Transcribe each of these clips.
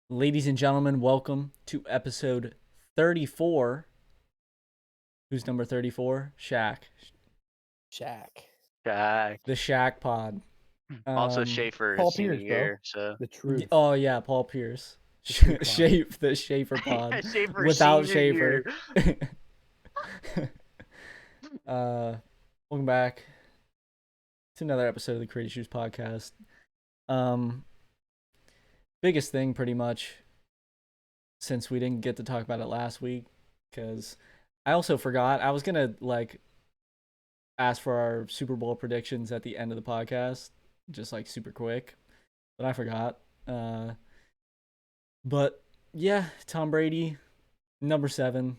Ladies and gentlemen, welcome to episode 34. Who's number 34? Shaq. Shaq. Jack. The Shaq pod. Also, Shaffer Paul is senior Pierce, bro. year, so The truth. Oh, yeah, Paul Pierce. The truth pod. The Schaefer pod. Shaffer Without senior Schaefer. Welcome back to another episode of the Creative Shoes podcast. Biggest thing, pretty much, since we didn't get to talk about it last week, because I also forgot. I was gonna ask for our Super Bowl predictions at the end of the podcast, just super quick, but I forgot. But yeah, Tom Brady, number 7.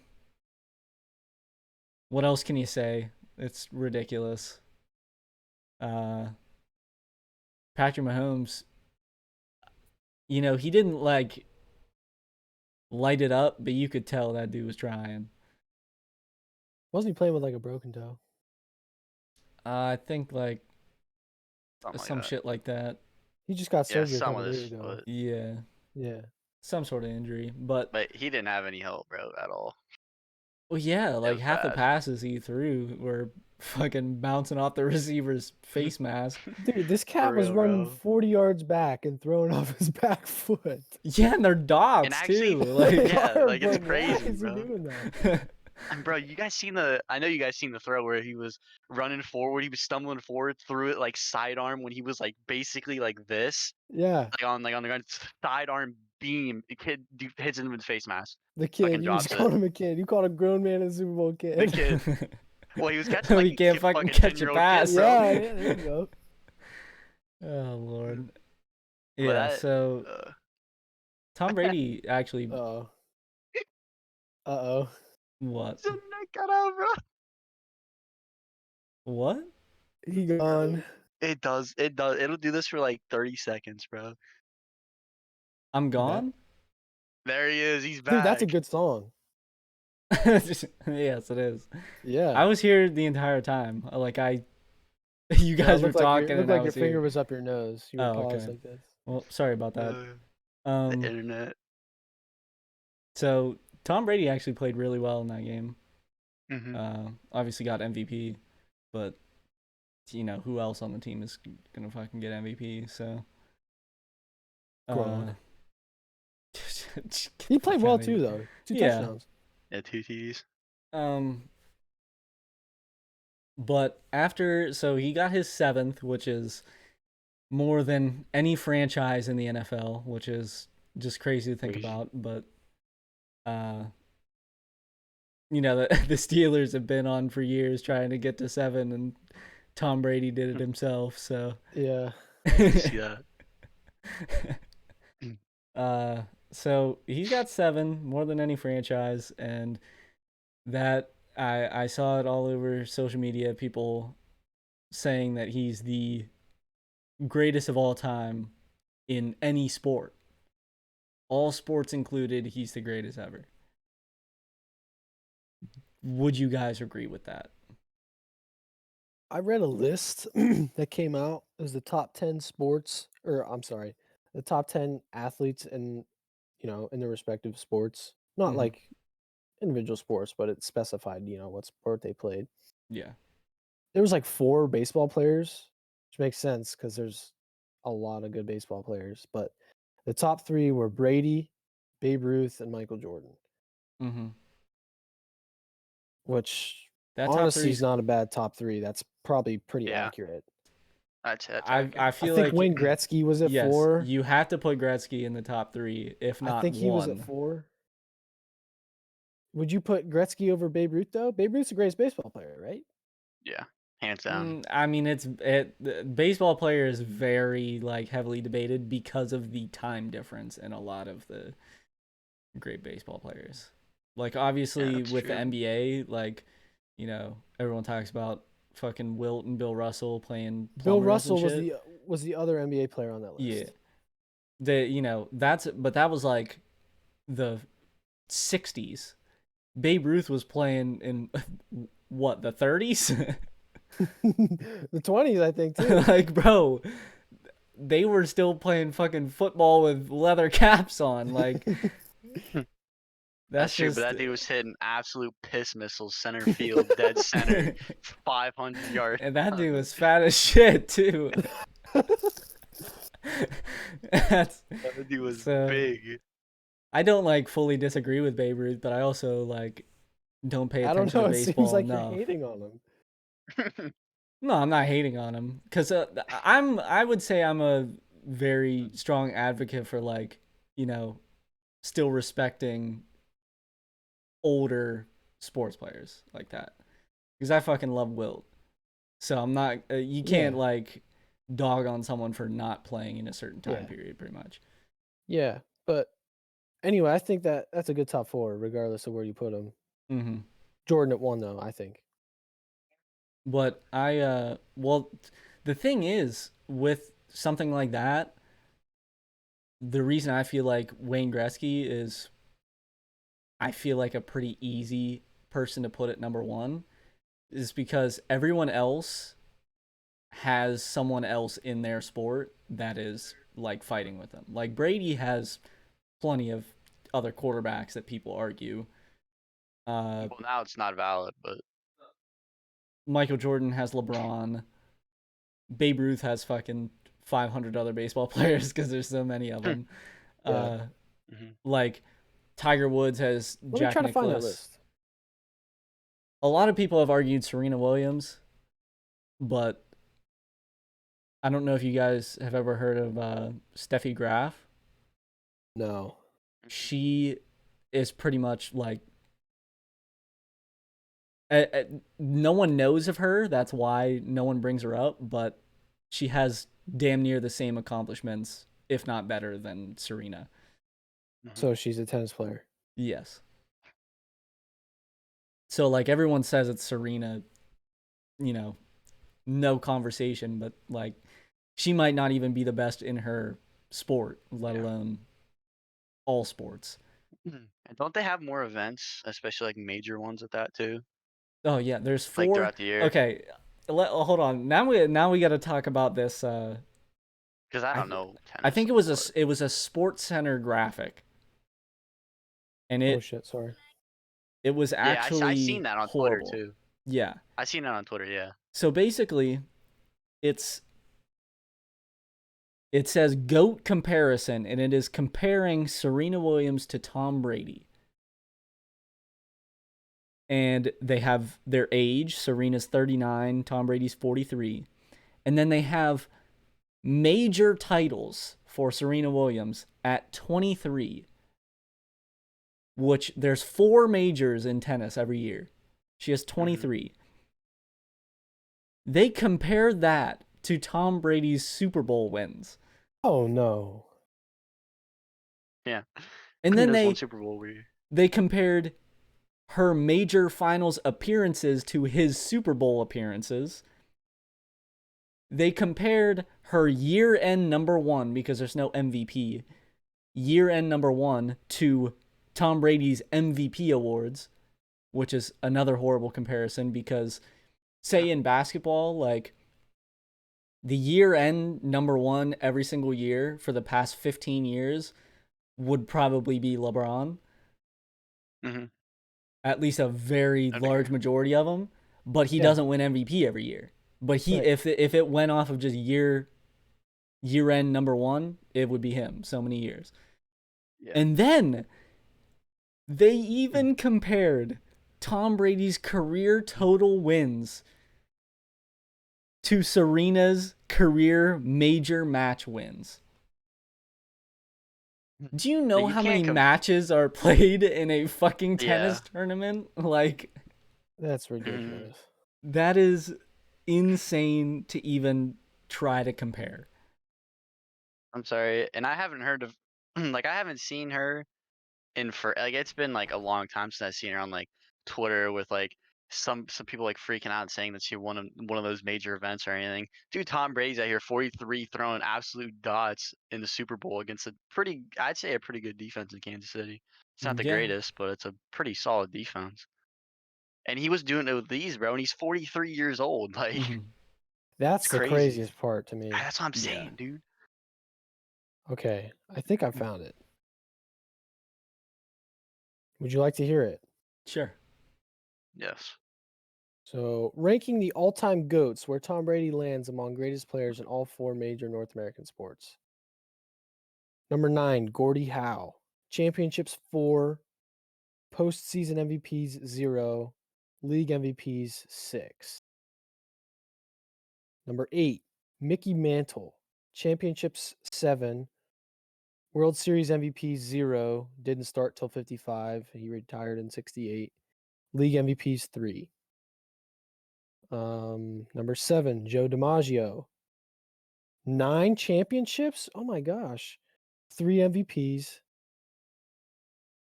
What else can you say? It's ridiculous. Patrick Mahomes, he didn't light it up, but you could tell that dude was trying. Wasn't he playing with a broken toe? I think something like shit like that. He just got surgery a some couple of years this, ago. Yeah, Yeah. some sort of injury, but he didn't have any help, bro, at all. well, yeah, was half the bad. passes he threw were fucking bouncing off the receiver's face mask. Dude, this cat was real, running bro. 40 yards back and throwing off his back foot. Yeah, and they're dogs And actually- too. Yeah, it's But crazy, why is bro. he doing that? And bro, I know you guys seen the throw where he was running forward, he was stumbling forward, threw it sidearm when he was basically like this, Yeah. on the ground, sidearm beam. The kid hits him with the face mask. The Fucking kid. You just drops it. called him a kid. You called a grown man a Super Bowl kid. The kid. Well, he was catching He can't fucking catch a 10-year-old pass. kid, bro. Yeah, there you go. Oh Lord. But Yeah. that- So Tom Brady actually Uh-oh. Uh-oh. what? His neck cut out, bro. What? He gone. It does. It'll do this for 30 seconds, bro. I'm gone. There he is. He's back. Dude, that's a good song. Yes, it is. Yeah. I was here the entire time. You guys were talking, It and looked I like your was finger here. was up your nose. You were Oh, paused okay. like this. Well, sorry about that. The Um, internet. so Tom Brady actually played really well in that game. Mm-hmm. Obviously got MVP, but who else on the team is gonna fucking get MVP? So, Gronk. He played well too, though. 2 Yeah. touchdowns. Yeah, 2 TDs. But so he got his 7th, which is more than any franchise in the NFL, which is just crazy to think Crazy. about. But, the Steelers have been on for years trying to get to 7, and Tom Brady did it himself. So, Yeah. You see that? So he's got 7, more than any franchise, and that I saw it all over social media, people saying that he's the greatest of all time in any sport. All sports included, he's the greatest ever. Would you guys agree with that? I read a list that came out. It was the top 10 the top 10 athletes in their respective sports. Not Mhm. like individual sports, but it specified, what sport they played. Yeah. There was 4 baseball players, which makes sense because there's a lot of good baseball players. But the top 3 were Brady, Babe Ruth, and Michael Jordan, Mm-hmm. which That top honestly three. is not a bad top 3. That's probably pretty Yeah. accurate. That's I I feel think like Wayne Gretzky was at yes, 4. you have to put Gretzky in the top 3, if not I think he was at 1. 4. Would you put Gretzky over Babe Ruth, though? Babe Ruth's the greatest baseball player, right? Yeah, hands down. I mean, the baseball player is very heavily debated because of the time difference in a lot of the great baseball players. Obviously that's with true. the NBA, everyone talks about fucking Wilt and Bill Russell playing Bill plumbers and Russell shit. was the other NBA player on that Yeah. list. But that was the 60s. Babe Ruth was playing in what, the 30s? The 20s, I think, too. Bro, they were still playing fucking football with leather caps on. Like That's true, but just that dude was hitting absolute piss missiles, center field, dead center, 500 yards. and that dude was fat as shit too. That's That dude was so. big. I don't like fully disagree with Babe Ruth, but I also like don't pay I don't attention know. to It seems baseball like enough. you're hating on him. No, I'm not hating on him because I would say I'm a very strong advocate for like still respecting older sports players like that because I fucking love Wilt. So I'm not you can't Yeah. like dog on someone for not playing in a certain time Yeah. period pretty much. Yeah, but anyway, I think that's a good top 4, regardless of where you put him. Mm-hmm. Jordan at 1, though, I think. But well, the thing is with something like that, the reason I feel like Wayne Gretzky is, I feel like a pretty easy person to put at number 1 is because everyone else has someone else in their sport that is like fighting with them. Like Brady has plenty of other quarterbacks that people argue. Well, now it's not valid, but Michael Jordan has LeBron. Babe Ruth has fucking 500 other baseball players because there's so many of them. Yeah. Like Tiger Woods has Let me Jack try to find that Nicklaus. list. A lot of people have argued Serena Williams, but I don't know if you guys have ever heard of Steffi Graf. No. She is pretty much like no one knows of her. That's why no one brings her up. But she has damn near the same accomplishments, if not better, than Serena. So she's a tennis player. Yes. So like everyone says it's Serena, no conversation. But like she might not even be the best in her sport, let alone all sports. And don't they have more events, especially like major ones at that too? Oh yeah, there's 4 like throughout the year. Okay, hold on. Now we got to talk about this. Because I don't know tennis. I think it was a Sports Center graphic, and Oh shit! Sorry. It was actually I seen that on horrible. Twitter too. Yeah, I seen that on Twitter. Yeah. So basically, it says GOAT comparison, and it is comparing Serena Williams to Tom Brady. And they have their age. Serena's 39, Tom Brady's 43. And then they have major titles for Serena Williams at 23, which there's 4 majors in tennis every year. She has 23. They compared that to Tom Brady's Super Bowl wins. Oh no. Yeah. And then one Super Bowl they compared her major finals appearances to his Super Bowl appearances. They compared her year-end number 1, because there's no MVP, year-end number 1 to Tom Brady's MVP awards, which is another horrible comparison because, say in basketball, like the year-end number 1 every single year for the past 15 years would probably be LeBron. At least a very large majority of them, but he doesn't win MVP every year. But if it went off of just year-end number 1, it would be him so many years. Yeah. And then they even compared Tom Brady's career total wins to Serena's career major match wins. Do you know how many matches are played in a fucking tennis tournament? Like, that's ridiculous. That is insane to even try to compare. I'm sorry, and I haven't heard of I haven't seen her it's been like a long time since I've seen her on like Twitter with like some people like freaking out saying that she won one of those major events or anything. Dude, Tom Brady's out here 43 throwing absolute dots in the Super Bowl against I'd say a pretty good defense in Kansas City. It's not the greatest, but it's a pretty solid defense. And he was doing it with these, bro, and he's 43 years old. Like, that's the craziest part to me. That's what I'm saying, dude. Okay, I think I found it. Would you like to hear it? Sure. Yes. So, ranking the all-time GOATs, where Tom Brady lands among greatest players in all 4 major North American sports. Number 9, Gordie Howe. Championships 4, postseason MVPs 0, league MVPs 6. Number 8, Mickey Mantle. Championships 7, World Series MVPs 0, didn't start till 55. He retired in 68. League MVPs 3. Number 7, Joe DiMaggio. 9 championships? Oh my gosh. 3 MVPs.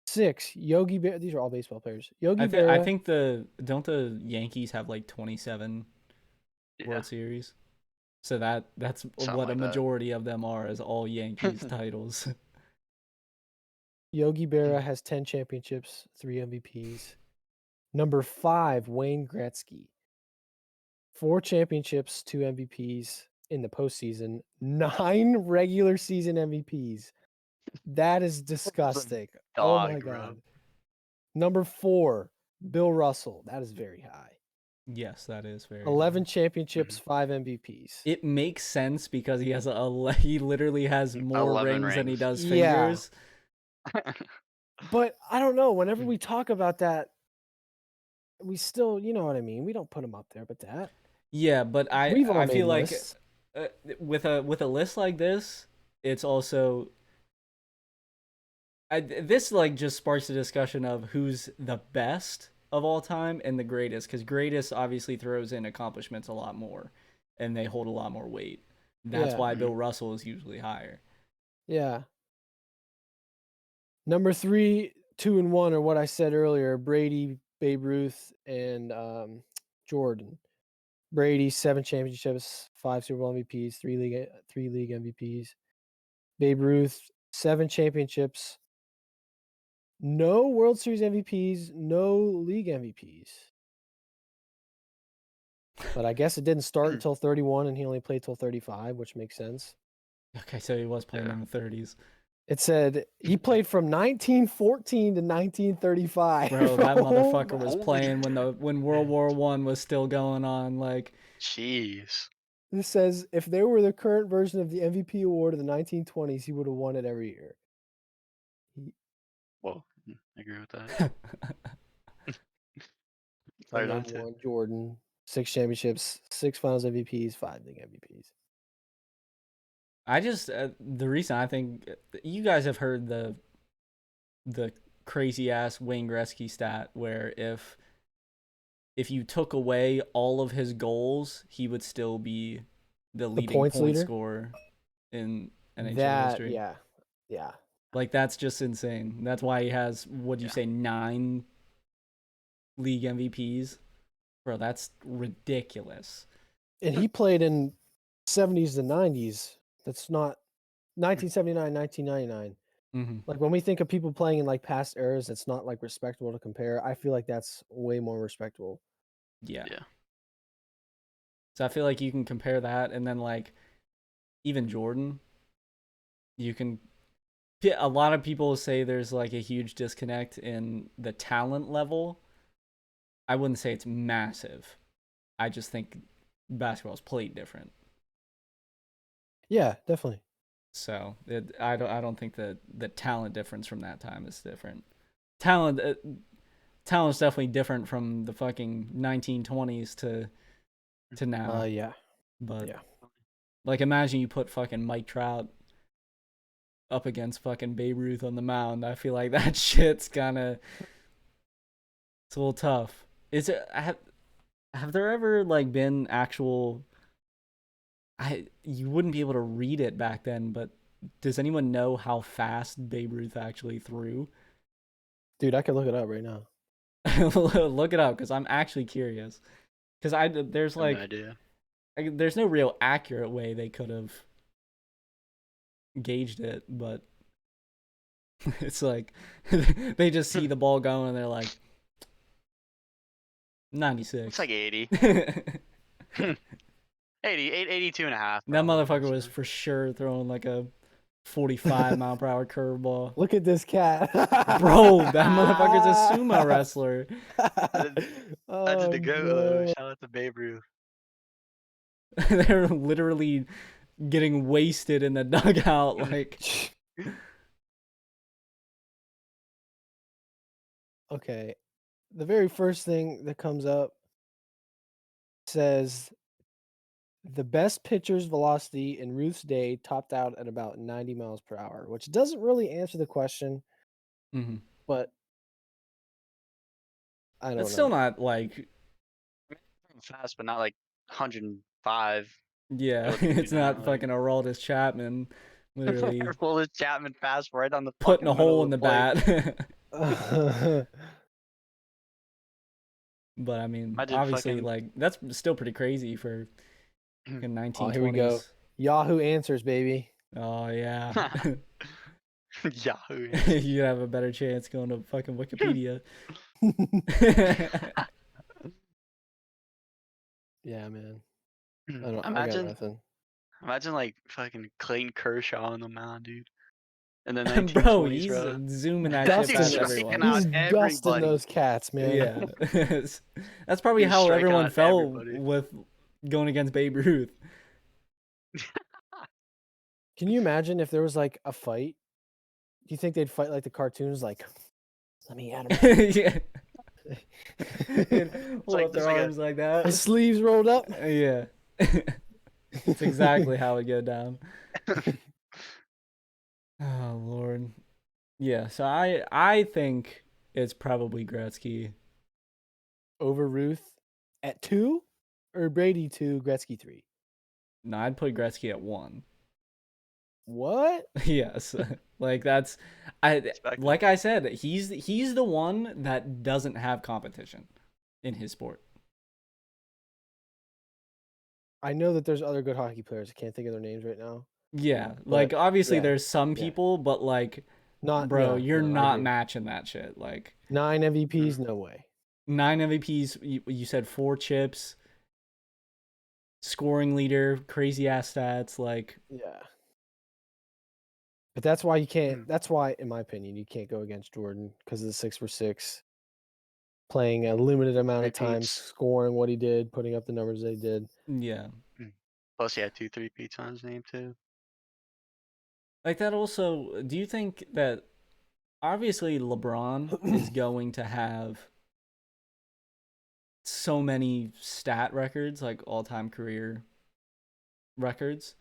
6, Yogi Berra. These are all baseball players. Yogi I Berra. think don't the Yankees have like 27 Yeah. World Series? So that's Something what a like that. majority of them are, is all Yankees titles. Yogi Berra has 10 championships, 3 MVPs. Number 5, Wayne Gretzky. 4 championships, 2 MVPs in the postseason. 9 regular season MVPs. That is disgusting. Oh Dog, my bro. God. Number 4, Bill Russell. That is very high. Yes, that is very 11 high. championships, 5 MVPs. It makes sense because he literally has more 11 rings than he rings. does Yeah. fingers. But I don't know. Whenever we talk about that, we still, you know what I mean? We don't put him up there, but that. Yeah, but We've all I made feel like lists. with a list like this, it's also this like just sparks a discussion of who's the best of all time and the greatest, because greatest obviously throws in accomplishments a lot more, and they hold a lot more weight. That's Yeah. why Bill Russell is usually higher. Yeah. Number 3, 2, and 1 are what I said earlier: Brady, Babe Ruth, and Jordan. Brady, 7 championships, 5 Super Bowl MVPs, 3 league MVPs. Babe Ruth, 7 championships, no World Series MVPs, no league MVPs. But I guess it didn't start until 31, and he only played till 35, which makes sense. Okay, so he was playing Yeah. in the 30s. It said he played from 1914 to 1935. Bro, that Oh motherfucker my- was Holy playing when World War One was still going on. Like, Jeez. This says if there were the current version of the MVP award of the 1920s, he would have won it every year. Well, I agree with that. Sorry, And then done too. one Jordan, 6 championships, 6 Finals MVPs, 5 league MVPs. I just the reason I think you guys have heard the crazy ass Wayne Gretzky stat where if you took away all of his goals, he would still be the leading points point leader? scorer in NHL That, history. yeah. Like, that's just insane. That's why he has, what do you say, 9 league MVPs? Bro, that's ridiculous. And he played in 70s to 90s. That's not 1979, 1999. Mm-hmm. Like when we think of people playing in like past eras, it's not like respectable to compare. I feel like that's way more respectable. Yeah. Yeah. So I feel like you can compare that, and then like even Jordan, you can. A lot of people say there's like a huge disconnect in the talent level. I wouldn't say it's massive. I just think basketball's played different. Yeah, definitely. So I don't think that the talent difference from that time is different. Talent's definitely different from the fucking 1920s to now. Yeah. But yeah. like, imagine you put fucking Mike Trout up against fucking Babe Ruth on the mound. I feel like that shit's kinda, it's a little tough. Is it have there ever like been actual, you wouldn't be able to read it back then, but does anyone know how fast Babe Ruth actually threw? Dude, I could look it up right now. Look it up, because I'm actually curious. Because there's I have like no idea. there's no real accurate way they could have gauged it, but it's like they just see the ball going and they're like 96. It's like 80. 82 and a half. That probably, motherfucker was honestly. for sure throwing like a 45-mile-per-hour curveball. Look at this cat. Bro, that motherfucker's a sumo wrestler. Legend Oh to go. no. Shout out to Babe Ruth. They're literally getting wasted in the dugout. Like, Okay. The very first thing that comes up says the best pitcher's velocity in Ruth's day topped out at about 90 miles per hour, which doesn't really answer the question, mhm. but I don't That's know. still not like, Fast, but not like 105. yeah, Altitude, it's you know, not like fucking Aroldis Chapman literally pull this Chapman fast right on the putting a fucking middle hole of in the the plate. bat. But I mean, Imagine obviously, fucking like, that's still pretty crazy for fucking Oh, here we go. 1920s. Yahoo Answers, baby. Oh, yeah. Yahoo. You have a better chance going to fucking Wikipedia. Yeah, man. I got Imagine, nothing. imagine like fucking Clayton Kershaw on the mound, dude. In the Bro, 1920s, he's bro. zooming that shit Dusting past those, everyone. out he's dusting everybody. those cats, man. Yeah. That's probably He's how striking everyone out felt everybody. with going against Babe Ruth. Can you imagine if there was like a fight? Do you think they'd fight like the cartoons? Like, let me at him. Yeah. Hold like up their just like a arms like that. His sleeves rolled up. Yeah. It's exactly how it go down. Oh Lord. Yeah, so I think it's probably Gretzky. Over Ruth at 2 or Brady 2, Gretzky 3. No, I'd put Gretzky at 1. What? Yes. Like that's Respect. like I said, he's the one that doesn't have competition in his sport. I know that there's other good hockey players. I can't think of their names right now. Yeah, But, like obviously yeah, there's some yeah. people, but like, Not bro, yeah, you're no, I not agree. matching that shit. Like 9 MVPs, no way. 9 MVPs, you said 4 chips, scoring leader, crazy ass stats, like Yeah. But that's why you can't. That's why, in my opinion, you can't go against Jordan because of the 6-for-6, playing a limited amount of times, Repeats. scoring what he did, putting up the numbers they did. yeah. Plus, he had 2 3-peats on his name too. Like that also, do you think that obviously LeBron is going to have so many stat records, like all-time career records?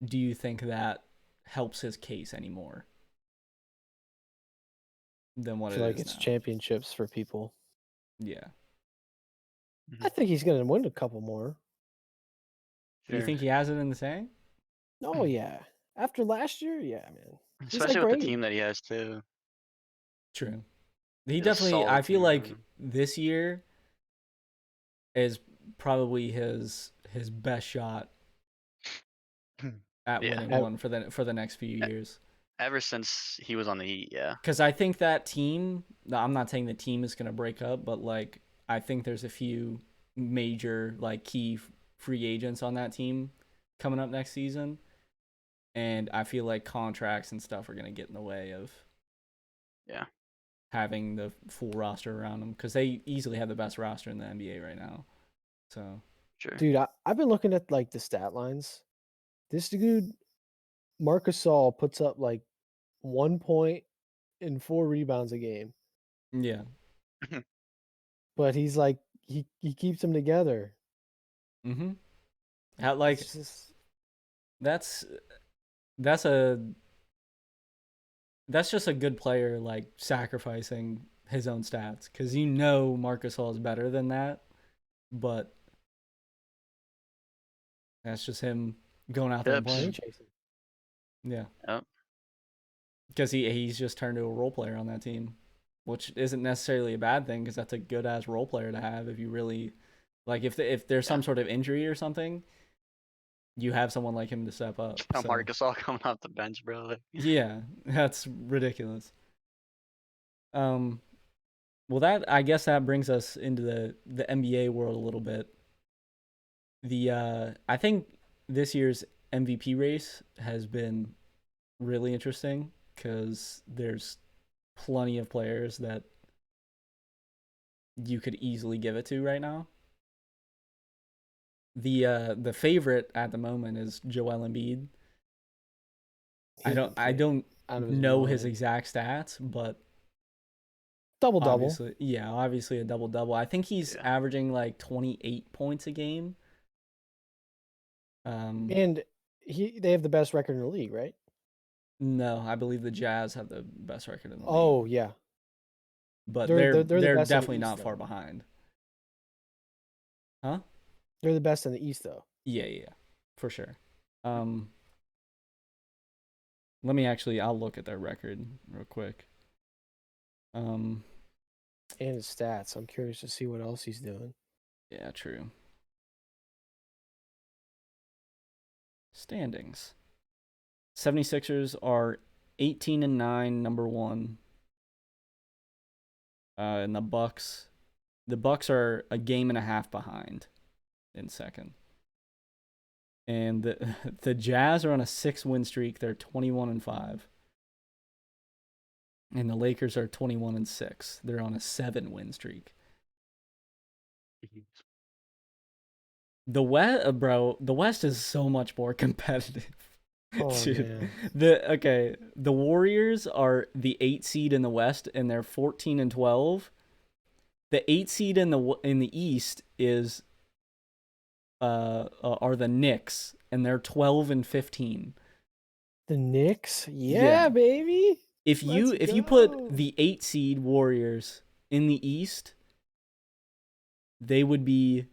Do you think that helps his case anymore than what I it feel like is it's now? championships for people. Yeah. I think he's going to win a couple more. Do you think he has it in the tank? Oh yeah. After last year, yeah, man. He's Especially like with the Brady. team that he has too. True. He He's a definitely, solid I feel team like around him. this year is probably his best shot at Yeah. winning one for the next few years. Ever since he was on the Heat, yeah. Because I think that team, I'm not saying the team is going to break up, but like I think there's a few major like key free agents on that team coming up next season, and I feel like contracts and stuff are going to get in the way of having the full roster around them, because they easily have the best roster in the NBA right now. So Sure. Dude, I've been looking at like the stat lines. This dude, Marcus Gasol, puts up like 1 point and 4 rebounds a game, yeah. but he's like he keeps them together. Mm-hmm. How, like It's just, that's just a good player like sacrificing his own stats, because Marcus Hall is better than that, but that's just him going out there and Tips. ring playing. chasing. Yeah, Yep. because he's just turned to a role player on that team, which isn't necessarily a bad thing, because that's a good ass role player to have if you really like if there's some sort of injury or something, you have someone like him to step up. So. Marcus all coming off the bench, bro. Like, Yeah, that's ridiculous. Well, that I guess that brings us into the NBA world a little bit. I think this year's MVP race has been really interesting because there's plenty of players that you could easily give it to right now. The favorite at the moment is Joel Embiid. He's been I playing don't out of his know his mind. exact stats, but Double. obviously a double double. I think he's Yeah. averaging like 28 points a game. And they have the best record in the league, right? No, I believe the Jazz have the best record in the league. Oh yeah, But they're the they're best in the definitely East, not far though. behind. Huh? They're the best in the East, though. Yeah, for sure. I'll look at their record real quick. And his stats. I'm curious to see what else he's doing. Yeah, true. Standings. 76ers are 18-9, number 1. And the Bucks are a game and a half behind in second. And the Jazz are on a 6-win streak. They're 21-5. And the Lakers are 21-6. They're on a 7-win streak. The West is so much more competitive. Oh man. The Warriors are the 8 seed in the West and they're 14-12. The 8 seed in the East is are the Knicks and they're 12-15. The Knicks? Yeah, baby. If you put the 8 seed Warriors in the East, they would be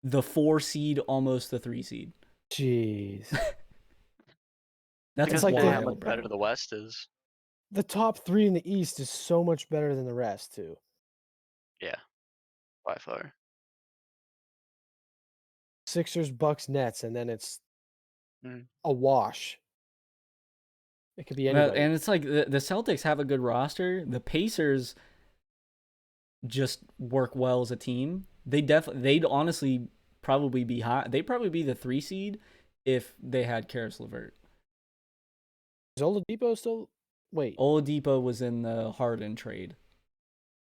the 4 seed, almost the 3 seed. Jeez. That's like how wild, much bro. better the West is. The top 3 in the East is so much better than the rest, too. Yeah, by far. Sixers, Bucks, Nets, and then it's Mm. a wash. It could be anybody. And it's like the Celtics have a good roster. The Pacers just work well as a team. They'd honestly probably be high. They'd probably be the 3 seed if they had Karis LeVert. Is Oladipo still? Wait, Oladipo was in the Harden trade.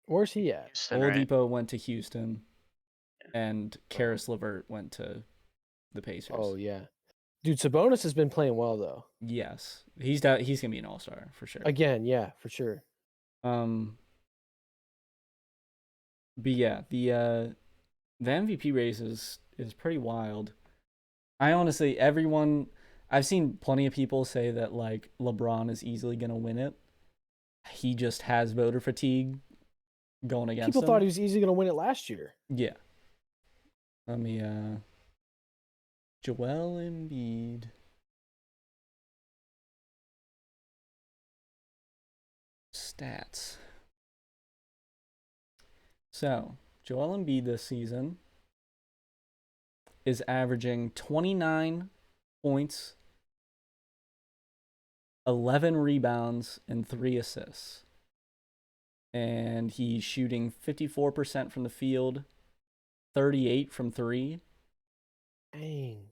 where's he at? Houston, right? Oladipo went to Houston, and Karis LeVert went to the Pacers. Oh yeah, dude. Sabonis has been playing well though. Yes, he's gonna be an all-star for sure. Again, yeah, for sure. But yeah, the MVP race is pretty wild. I honestly, I've seen plenty of people say that like LeBron is easily gonna win it. He just has voter fatigue going against People him. thought he was easily going to win it last year. Yeah. Let me Joel Embiid. Stats. So, Joel Embiid this season is averaging 29 points, 11 rebounds, and 3 assists. And he's shooting 54% from the field, 38 from 3. Dang.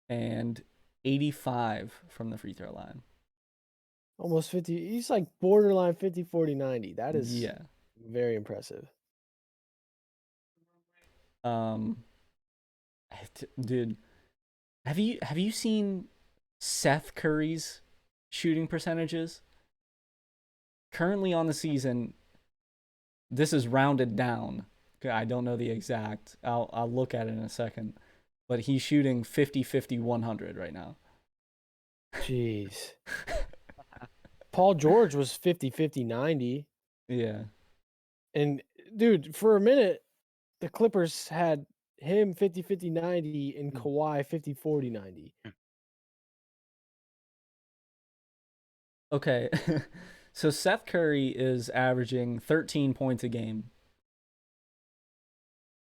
And 85 from the free throw line. Almost 50. He's like borderline 50, 40, 90. That is very impressive. Dude, have you seen Seth Curry's shooting percentages? Currently on the season, this is rounded down. I don't know the exact. I'll look at it in a second. But he's shooting 50-50-100 right now. Jeez. Paul George was 50-50-90. Yeah. And dude, for a minute, the Clippers had him 50-50-90 and Kawhi 50-40-90. Okay. So Seth Curry is averaging 13 points a game.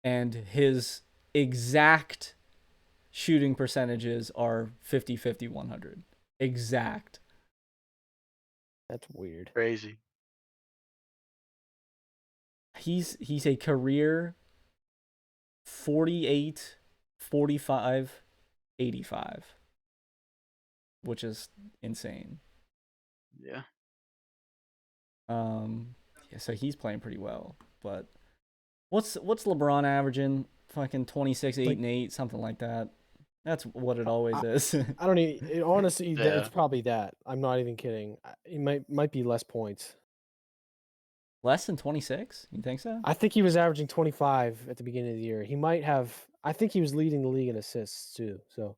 And his exact shooting percentages are 50-50-100. Exact. That's weird. Crazy. He's a career 48, 45, 85. which is insane. Yeah. Yeah, so he's playing pretty well. But what's LeBron averaging? Fucking 26, 8, Like- and 8, something like that. That's what it always is. I don't even. Honestly, Yeah. it's probably that. I'm not even kidding. It might be less points. Less than 26? You think so? I think he was averaging 25 at the beginning of the year. He might have. I think he was leading the league in assists too. So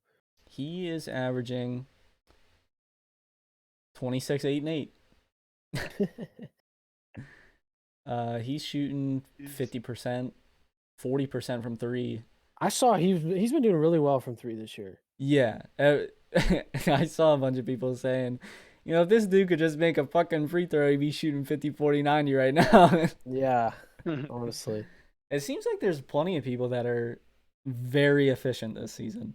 He is averaging 26, 8, and 8. He's shooting 50%, 40% from 3. I saw he's been doing really well from 3 this year. Yeah. I saw a bunch of people saying, if this dude could just make a fucking free throw, he'd be shooting 50, 40, 90 right now. Yeah, honestly. It seems like there's plenty of people that are very efficient this season.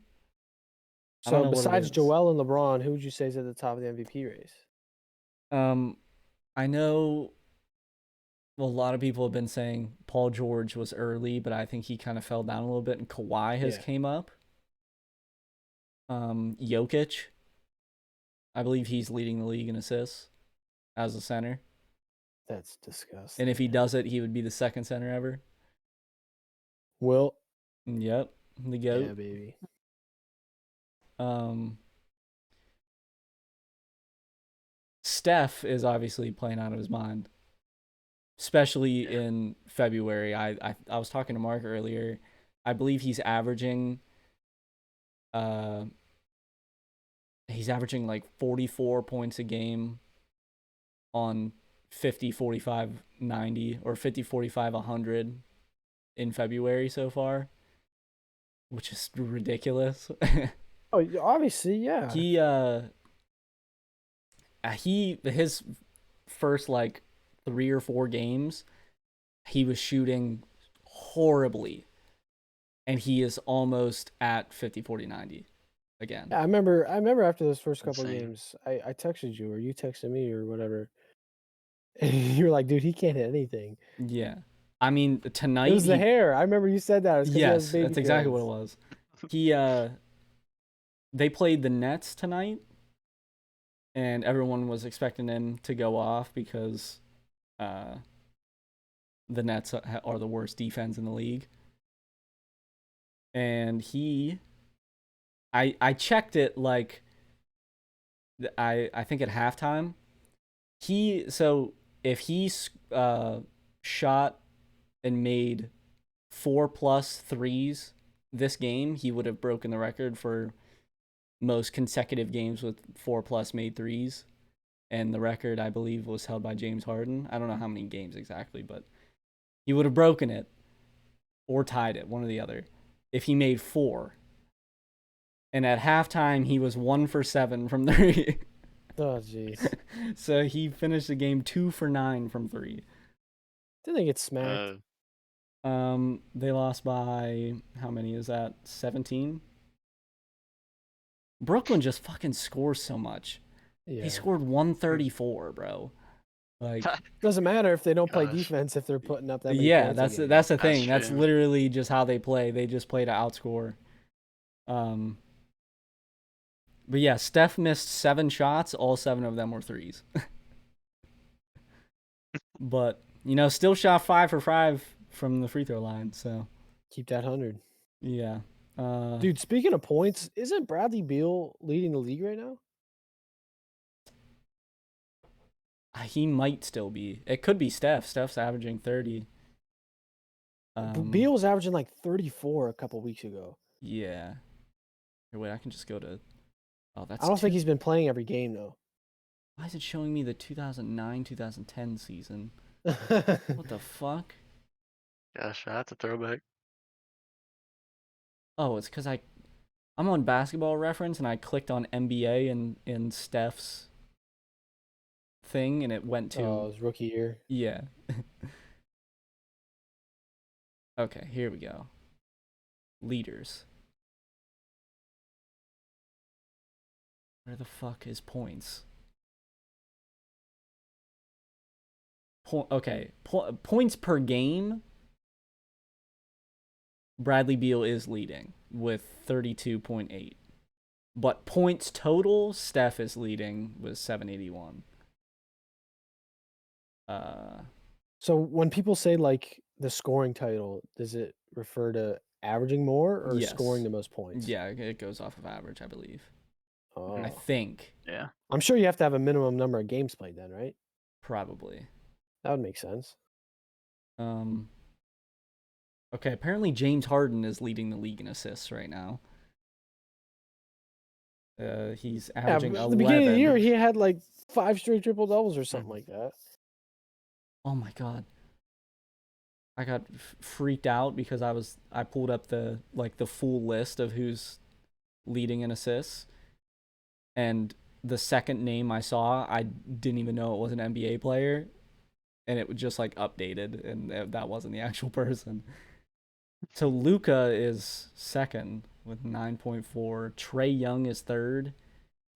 I don't So know what it besides is. Joel and LeBron, who would you say is at the top of the MVP race? I know a lot of people have been saying Paul George was early, but I think he kind of fell down a little bit, and Kawhi has came up. Jokic, I believe he's leading the league in assists as a center. That's disgusting. And if he does it, he would be the second center ever. Will. Yep, the GOAT. Yeah, baby. Steph is obviously playing out of his mind, especially in February. I was talking to Mark earlier. I believe he's averaging like 44 points a game on 50, 45, 90 or 50, 45, 100 in February so far, which is ridiculous. Oh, obviously, yeah. His first like 3 or 4 games, he was shooting horribly, and he is almost at 50, 40, 90 again. Yeah, I remember after those first couple Insane. games, I texted you or you texted me or whatever. And you were like, dude, he can't hit anything. Yeah. I mean, tonight It was the hair. I remember you said that. It was 'cause he has yes, baby that's exactly what it dreads. was. They played the Nets tonight, and everyone was expecting him to go off because the Nets are the worst defense in the league. And I checked it like I think at halftime. If he shot and made 4+ threes this game, he would have broken the record for most consecutive games with 4+ made threes. And the record, I believe, was held by James Harden. I don't know how many games exactly, but he would have broken it or tied it, one or the other, if he made 4. And at halftime, he was 1 for 7 from 3. Oh, jeez. So he finished the game 2 for 9 from 3. Didn't they get smacked? They lost by, how many is that? 17? Brooklyn just fucking scores so much. Yeah. He scored 134, bro. Like, Doesn't matter if they don't play Gosh. defense if they're putting up that many yeah, points. that's a game. the thing. That's true. literally just how they play. They just play to outscore. But yeah, Steph missed 7 shots. All 7 of them were threes. But, still shot 5 for 5 from the free throw line. So, Keep that 100. yeah. Dude, speaking of points, isn't Bradley Beal leading the league right now? He might still be. It could be Steph. Steph's averaging 30. Beal was averaging like 34 a couple weeks ago. Yeah. Here, wait, I can just go to... Oh, that's... I don't think he's been playing every game, though. Why is it showing me the 2009-2010 season? What the fuck? Gosh, that's a throwback. Oh, it's because I'm on Basketball Reference, and I clicked on NBA in Steph's thing, and it went to... Oh, his rookie year. Yeah. Okay, here we go. Leaders. Where the fuck is points? Points per game. Bradley Beal is leading with 32.8. But points total, Steph is leading with 781. So when people say like the scoring title, does it refer to averaging more or Yes. scoring the most points? Yeah, it goes off of average, I believe. Oh. I think. Yeah. I'm sure you have to have a minimum number of games played then, right? Probably. That would make sense. Okay, apparently James Harden is leading the league in assists right now. He's averaging at 11. the beginning of the year, he had like 5 straight triple doubles or something like that. Oh my god. I got freaked out because I pulled up the full list of who's leading in assists, and the second name I saw, I didn't even know it was an NBA player, and it was just like updated, and that wasn't the actual person. So Luka is second with 9.4. Trae Young is third.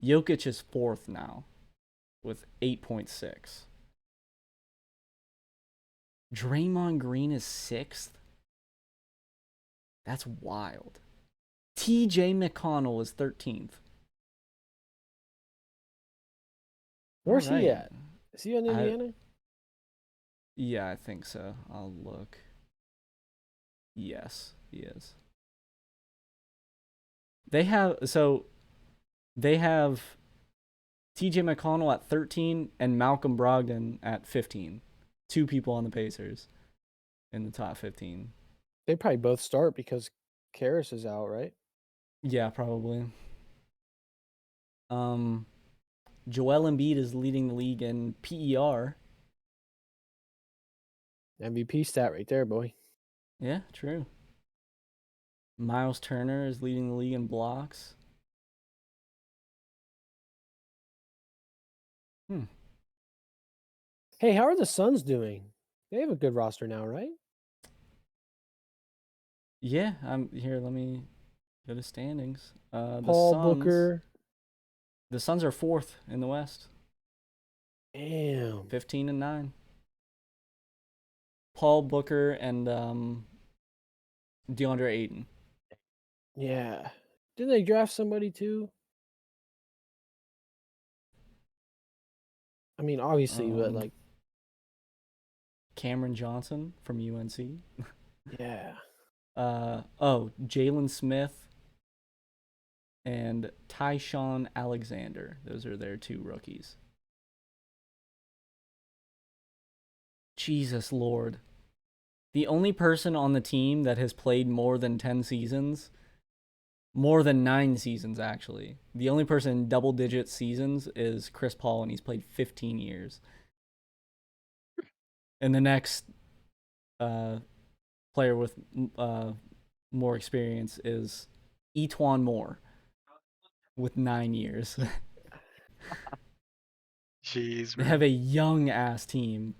Jokic is fourth now with 8.6. Draymond Green is sixth. That's wild. TJ McConnell is 13th. Where's All he right. at? Is he in Indiana? Yeah, I think so. I'll look. Yes, he is. They have TJ McConnell at 13 and Malcolm Brogdon at 15. 2 people on the Pacers in the top 15. They probably both start because Karras is out, right? Yeah, probably. Joel Embiid is leading the league in PER. MVP stat right there, boy. Yeah, true. Miles Turner is leading the league in blocks. Hey, how are the Suns doing? They have a good roster now, right? Yeah, I'm here. Let me go to standings. Paul Booker. The Suns are fourth in the West. Damn. 15-9. Paul Booker and DeAndre Ayton. Yeah. Didn't they draft somebody too? I mean, obviously, but like Cameron Johnson from UNC. yeah. Jalen Smith and Tyshawn Alexander. Those are their 2 rookies. Jesus Lord. The only person on the team that has played more than 10 seasons, more than 9 seasons actually. The only person in double-digit seasons is Chris Paul, and he's played 15 years. And the next player with more experience is Etwan Moore with 9 years. Jeez, They man. have a young-ass team.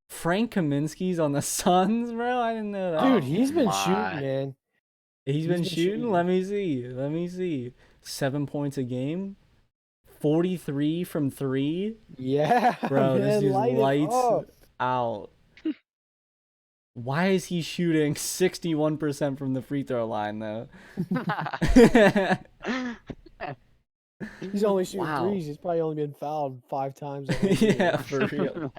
Frank Kaminsky's on the Suns, bro? I didn't know that. Dude, he's been my. shooting, man. He's been shooting? Let me see. 7 points a game. 43 from 3. Yeah, Bro, man, this dude's lights up. out. Why is he shooting 61% from the free throw line, though? He's only shooting Wow. threes. He's probably only been fouled 5 times. Yeah, for real.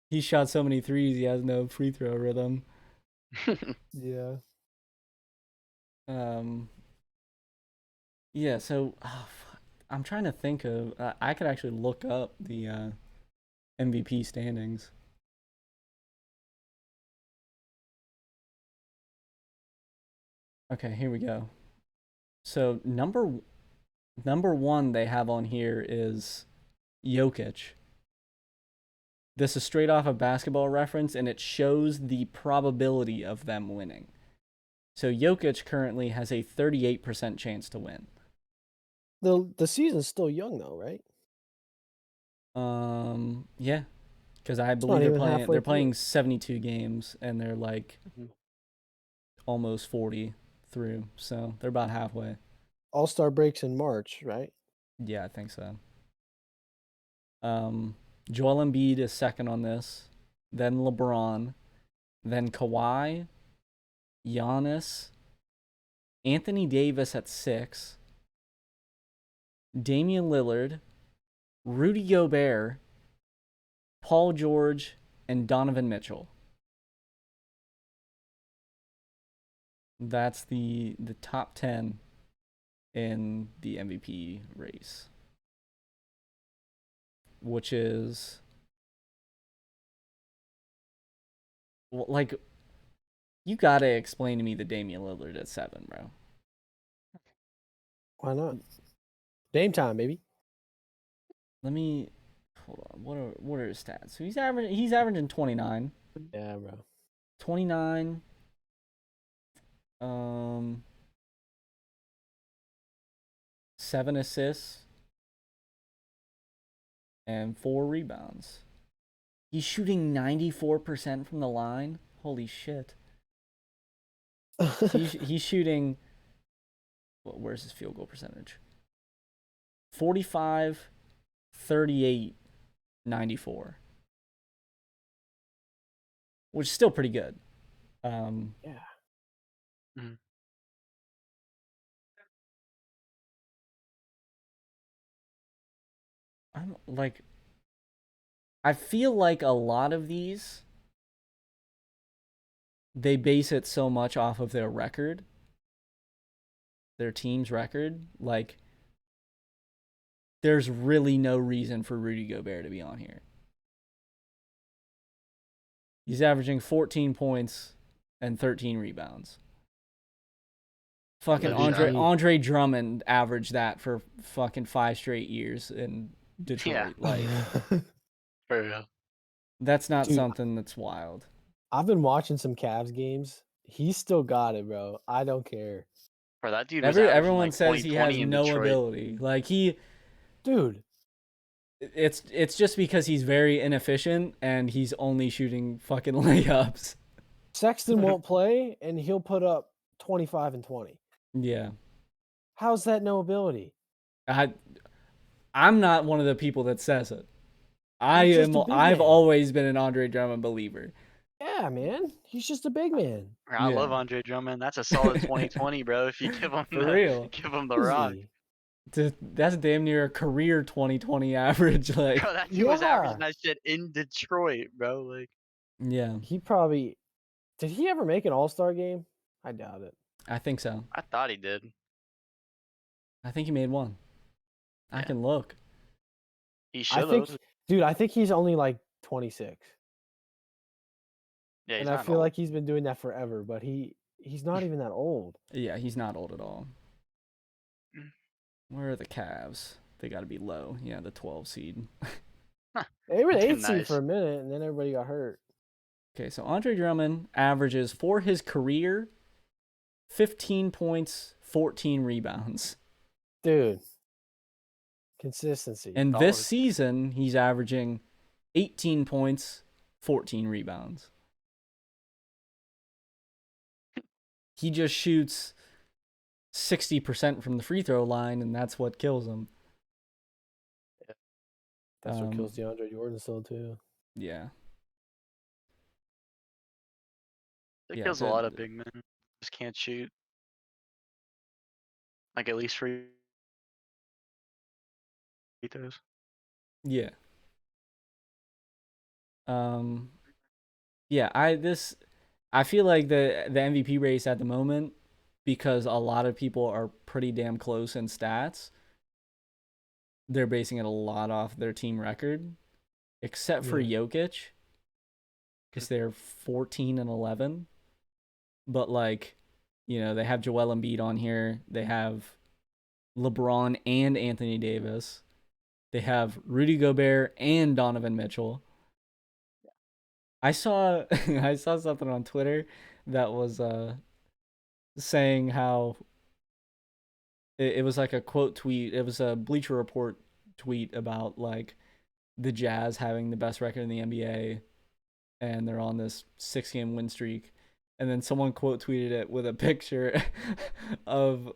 He shot so many threes, he has no free throw rhythm. Yeah. Yeah, so I'm trying to think of. I could actually look up the MVP standings. Okay, here we go. So number 1 they have on here is Jokic. This is straight off of Basketball Reference, and it shows the probability of them winning. So Jokic currently has a 38% chance to win. The season's still young though, right? Yeah, because I not believe even halfway they're through. playing 72 games, and they're like almost 40 through, so they're about halfway. All-Star breaks in March, right? Yeah, I think so. Joel Embiid is second on this, then LeBron, then Kawhi, Giannis, Anthony Davis at 6, Damian Lillard, Rudy Gobert, Paul George, and Donovan Mitchell. That's the top 10 in the MVP race, which is like, you gotta explain to me the Damian Lillard at 7, bro. Why not? Dame time, baby. Let me hold on. What are his stats? So he's averaging 29. Yeah, bro. 29. 7 assists and 4 rebounds. He's shooting 94% from the line. Holy shit. He's shooting. Where's his field goal percentage? 45, 38, 94. Which is still pretty good. Yeah. Mhm. I'm like, I feel like a lot of these, they base it so much off of their record, their team's record. Like, there's really no reason for Rudy Gobert to be on here. He's averaging 14 points and 13 rebounds. Fucking Andre Drummond averaged that for fucking 5 straight years in Detroit. Yeah. Like, For real. that's not Dude, something that's wild. I've been watching some Cavs games. He's still got it, bro. I don't care. Bro, that dude was averaging Everyone like says he has 20 in no Detroit. ability. Like, Dude, it's just because he's very inefficient and he's only shooting fucking layups. Sexton won't play, and he'll put up 25 and 20. Yeah. How's that no ability? I'm not one of the people that says it. He's just a big I've man. always been an Andre Drummond believer. Yeah, man. He's just a big man. I Yeah. love Andre Drummond. That's a solid 2020, bro. If you give him For real. the rock. Easy. That's damn near a career 2020 average. Like, Bro, that dude was Yeah. averaging that shit in Detroit, bro. Like, yeah, He probably did he ever make an all-star game? I doubt it. I think so. I thought he did. I think he made one. I Yeah. can look. He I should think have. dude, I think he's only like 26. Yeah, he's And I not feel old. like he's been doing that forever, but he's not even that old. Yeah, he's not old at all. Mm. Where are the Cavs? They got to be low. Yeah, the 12 seed. They were the 8th seed Nice. for a minute, and then everybody got hurt. Okay, so Andre Drummond averages for his career 15 points, 14 rebounds. Dude. Consistency. And this Solid. season, he's averaging 18 points, 14 rebounds. He just shoots 60% from the free throw line, and that's what kills him. That's what kills DeAndre Jordan still too. Yeah. It Yeah, kills a lot of big men. Just can't shoot. Like at least free throws. Yeah. Yeah, I feel like the MVP race at the moment, because a lot of people are pretty damn close in stats, they're basing it a lot off their team record, except for Jokic, because they're 14 and 11. But like, you know, they have Joel Embiid on here. They have LeBron and Anthony Davis. They have Rudy Gobert and Donovan Mitchell. I saw something on Twitter that was saying how it was like a quote tweet. It was a Bleacher Report tweet about like the Jazz having the best record in the NBA, and they're on this 6-game win streak. And then someone quote tweeted it with a picture of,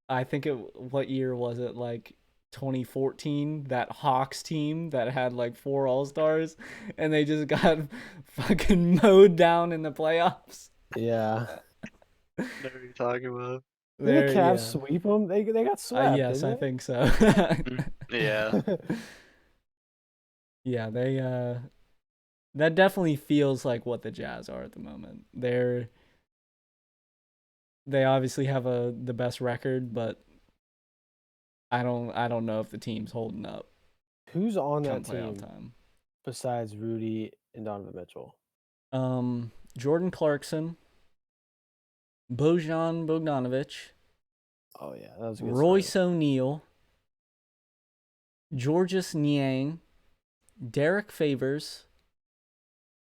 I think what year was it? Like 2014, that Hawks team that had like 4 All-Stars, and they just got fucking mowed down in the playoffs. Yeah. What are you talking about? Did the They're Cavs yeah. sweep them? They got swept, Yes, I didn't think so. Yeah. they? Yeah, they that definitely feels like what the Jazz are at the moment. They obviously have the best record, but I don't know if the team's holding up Who's on come that playoff team time. besides Rudy and Donovan Mitchell? Jordan Clarkson, Bojan Bogdanovic, Oh yeah, that was a good signing. Royce O'Neal, Georges Niang, Derek Favors,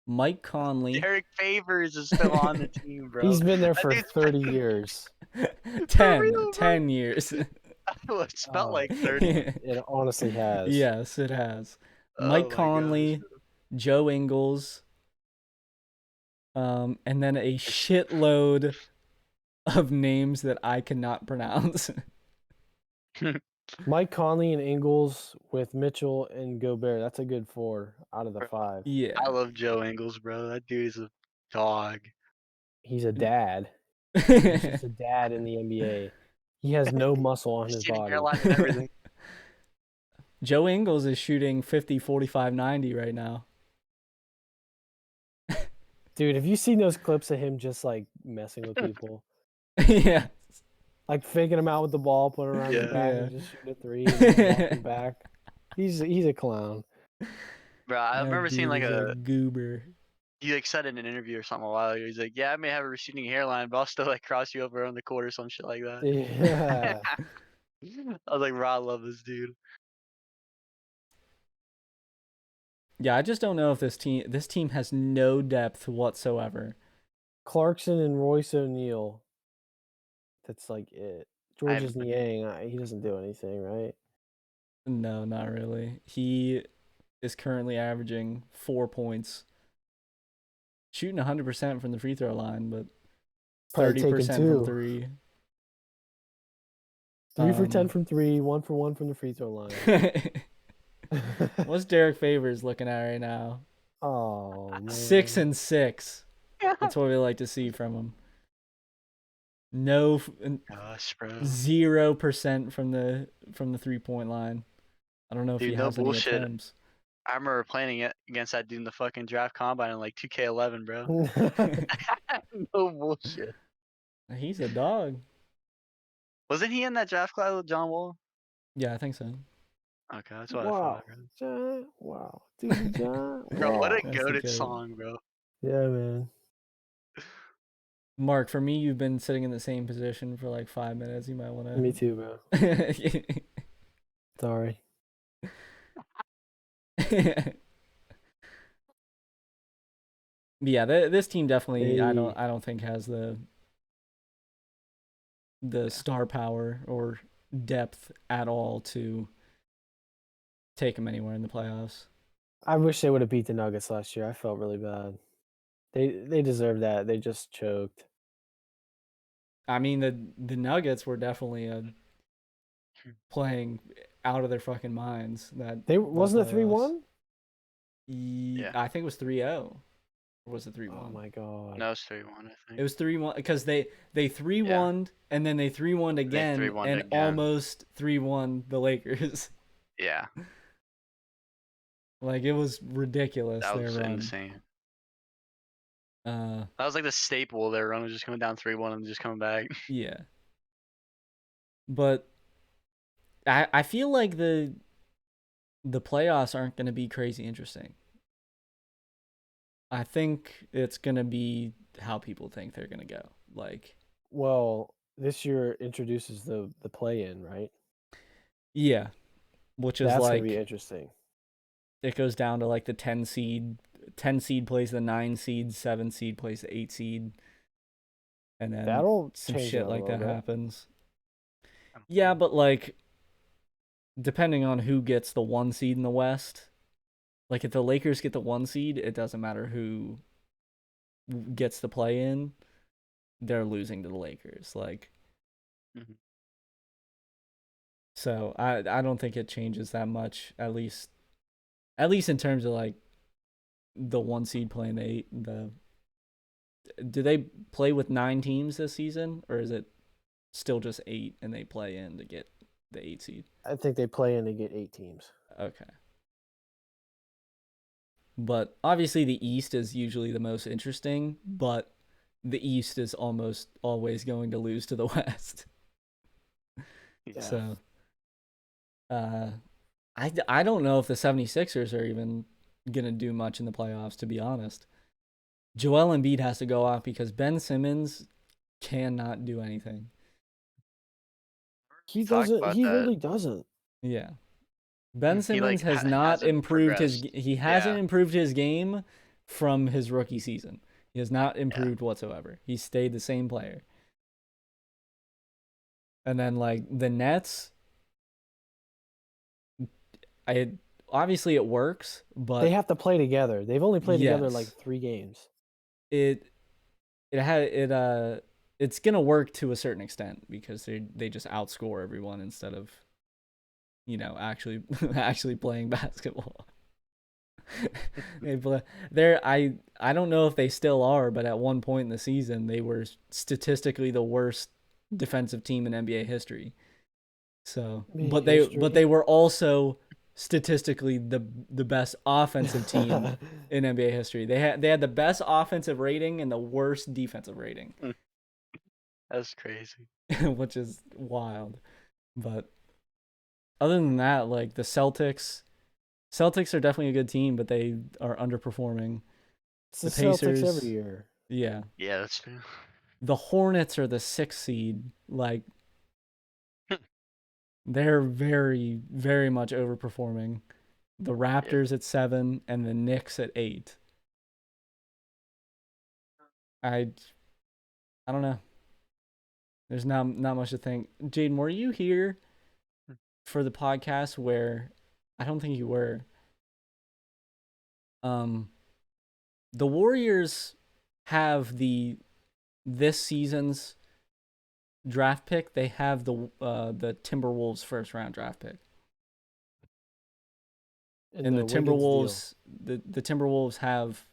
Mike Conley. Derek Favors is still on the team, bro. He's been there That for dude's 30 years. 10, real, bro. 10 years. It's felt Oh, like 30. It honestly has. Yes, it has. Oh Mike my Conley, gosh. Joe Ingles, and then a shitload of names that I cannot pronounce. Mike Conley and Ingles with Mitchell and Gobert. That's a good 4 out of the Bro, 5. Yeah. I love Joe Ingles, bro. That dude is a dog. He's a dad. He's just a dad in the NBA. He has no muscle on his Receding body. hairline and everything. Joe Ingles is shooting 50, 45, 90 right now. Dude, have you seen those clips of him just like messing with people? Yeah. Like faking him out with the ball, putting it around his Yeah. back Yeah. and just shooting a 3 and then walking back. He's a clown. Bro, I That remember seeing dude like is a goober. he like said in an interview or something a while ago. He's like, yeah, I may have a receding hairline, but I'll still like cross you over on the court or some shit like that. Yeah. I was like, bro, I love this dude. Yeah, I just don't know if this team has no depth whatsoever. Clarkson and Royce O'Neal. That's like it. I Georges haven't- Niang, he doesn't do anything, right? No, not really. He is currently averaging 4 points, shooting 100% from the free throw line, but Probably taking 30% from 2. three. 3 for 10 from 3, 1 for 1 from the free throw line. What's Derek Favors looking at right now? Oh man. 6 and 6. That's what we like to see from him. No, Gosh, bro. 0% from the 3-point line. I don't know if Dude, he no has any bullshit. attempts. I remember playing it against that dude in the fucking draft combine in like 2K11, bro. No bullshit. He's a dog. Wasn't he in that draft class with John Wall? Yeah, I think so. Okay, that's what I Wow. thought, bro. John, wow. Dude, John. Bro, what a That's the goated goat. song, bro. Yeah, man. Mark, for me, you've been sitting in the same position for like 5 minutes. You might want to. Me too, bro. Sorry. Yeah, this team definitely. I Hey. don't think has the star power or depth at all to take them anywhere in the playoffs. I wish they would have beat the Nuggets last year. I felt really bad. They deserve that. They just choked. I mean, the Nuggets were definitely playing out of their fucking minds. Wasn't it 3-1? Yeah. I think it was 3-0. Or was it 3-1? Oh my god. No, it's 3-1, I think. It was 3-1 because they 3-1 and then they 3-1 again 3-1'd and again. almost 3-1 the Lakers. Yeah, Like, it was ridiculous. that their was run. insane. That was like the staple of their run, was just coming down 3-1 and just coming back. Yeah. But I feel like the playoffs aren't going to be crazy interesting. I think it's going to be how people think they're going to go. Like, well, this year introduces the play-in, right? Yeah. Which is That's like, gonna be interesting. It goes down to like the 10 seed. 10 seed plays the 9 seed, 7 seed plays the 8 seed. And then That'll some change shit it a like little that bit. happens. Yeah, but like, depending on who gets the 1 seed in the West, like if the Lakers get the 1 seed, it doesn't matter who gets the play in, they're losing to the Lakers. Like, so I don't think it changes that much, at least in terms of like the 1 seed playing the 8. Do they play with 9 teams this season, or is it still just 8 and they play in to get the 8 seed? I think they play in to get 8 teams. Okay. But obviously the East is usually the most interesting, but the East is almost always going to lose to the West. Yeah. So I don't know if the 76ers are even going to do much in the playoffs, to be honest. Joel Embiid has to go off because Ben Simmons cannot do anything. He talked doesn't. about He that. really doesn't. Yeah. Ben He, Simmons like, has not hasn't improved progressed. he hasn't Yeah. improved his game from his rookie season. He has not improved whatsoever. He stayed the same player. And then like the Nets, obviously it works, but They have to play together. They've only played together like Yes. 3 games. it's gonna work to a certain extent because they just outscore everyone instead of actually playing basketball. I don't know if they still are, but at one point in the season they were statistically the worst defensive team in NBA history. So, but they were also statistically the best offensive team in NBA history. They had the best offensive rating and the worst defensive rating. That's crazy. Which is wild. But other than that, like the Celtics are definitely a good team, but they are underperforming. It's the Pacers Celtics every year. Yeah. Yeah, that's true. The Hornets are the 6th seed. Like they're very, very much overperforming. The Raptors at 7 and the Knicks at 8. I don't know. There's not much to think. Jayden, were you here for the podcast where I don't think you were? The Warriors have this season's draft pick. They have the Timberwolves first round draft pick. And the Timberwolves the Timberwolves have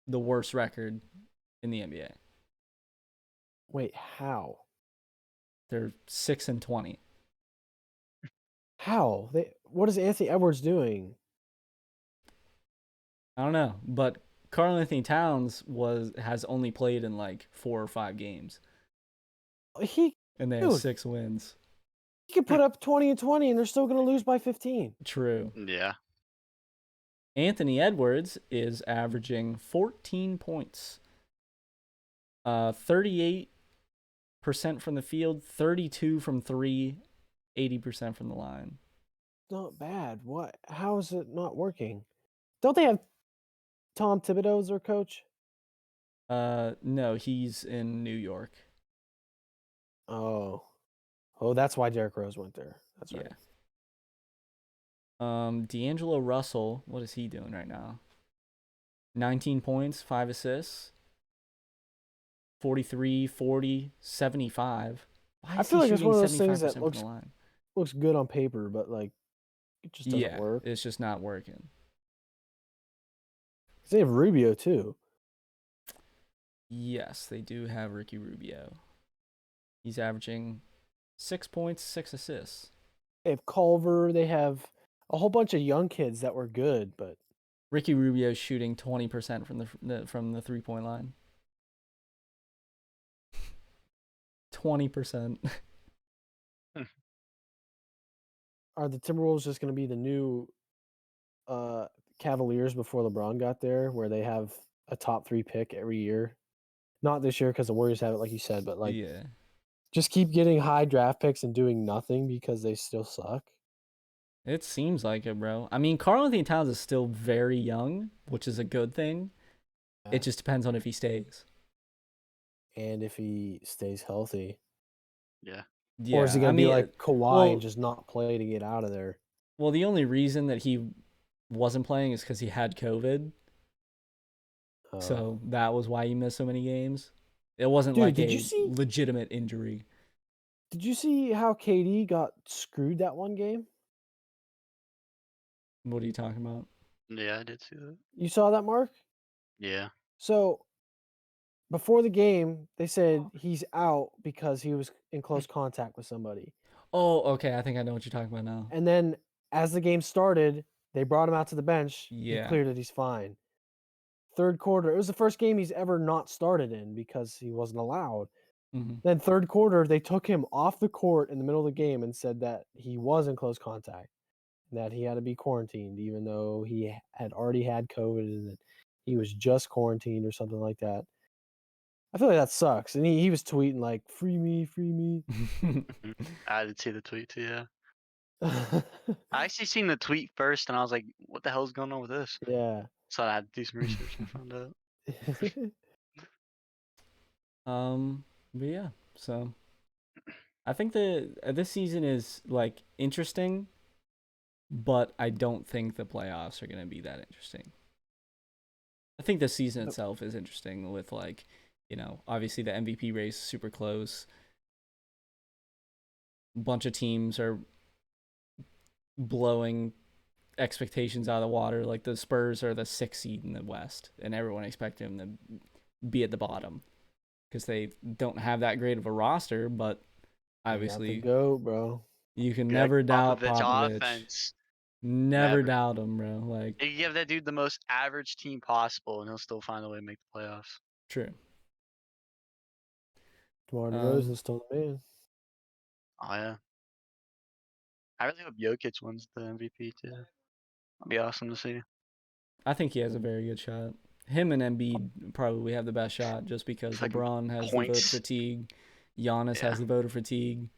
the worst record in the NBA. Wait, how? They're 6-20. How? What is Anthony Edwards doing? I don't know, but Karl Anthony Towns has only played in like 4 or 5 games. And they have 6 wins. He could put up 20 and 20 and they're still going to lose by 15. True. Yeah. Anthony Edwards is averaging 14 points. 38% from the field, 32 from 3, 80% from the line. Not bad. What? How is it not working? Don't they have Tom Thibodeau as their coach? No, he's in New York. Oh, that's why Derrick Rose went there. That's right. D'Angelo Russell, what is he doing right now? 19 points, 5 assists, 43, 40, 75. Why is I feel he like it's shooting one of those things 75% that from the line? looks good on paper, but like it just doesn't work. It's just not working. They have Rubio too. Yes, they do have Ricky Rubio. He's averaging 6 points, 6 assists. They have Culver. They have a whole bunch of young kids that were good, but Ricky Rubio's shooting 20% from the 3-point line. 20%. Are the Timberwolves just going to be the new Cavaliers before LeBron got there, where they have a top 3 pick every year? Not this year because the Warriors have it, like you said, but like just keep getting high draft picks and doing nothing because they still suck. It seems like it, bro. I mean, Karl Anthony Towns is still very young, which is a good thing. Yeah. It just depends on if he stays. And if he stays healthy. Yeah. Or is he going to be like Kawhi and just not play to get out of there? Well, the only reason that he wasn't playing is because he had COVID. So that was why he missed so many games. It wasn't like a legitimate injury. Did you see how KD got screwed that one game? What are you talking about? Yeah, I did see that. You saw that, Mark? Yeah. So before the game, they said he's out because he was in close contact with somebody. Oh, okay. I think I know what you're talking about now. And then as the game started, they brought him out to the bench. He Yeah. cleared it. He's fine. Third quarter, it was the first game he's ever not started in because he wasn't allowed. hmm Then third quarter, they took him off the court in the middle of the game and said that he was in close contact and that he had to be quarantined, even though he had already had COVID and that he was just quarantined or something like that. I feel like that sucks. And he was tweeting like, "Free me, free me." I did see the tweet too. Yeah, I actually seen the tweet first, and I was like, "What the hell's going on with this?" Yeah. So I had to do some research and found out. But yeah. So I think this season is like interesting, but I don't think the playoffs are gonna be that interesting. I think the season itself is interesting with like, obviously the MVP race is super close. A bunch of teams are blowing expectations out of the water. Like the Spurs are the 6th seed in the West, and everyone expected them to be at the bottom because they don't have that great of a roster. But obviously, go, bro. you can never doubt Popovich. Offense. Never Never. doubt him, bro. Like, You give that dude the most average team possible, and he'll still find a way to make the playoffs. true. DeMar DeRozan's still the man. Oh yeah. I really hope Jokic wins the MVP too. That'd be awesome to see. I think he has a very good shot. Him and Embiid probably have the best shot just because Like LeBron has the vote points. fatigue. Giannis Yeah. has the voter fatigue.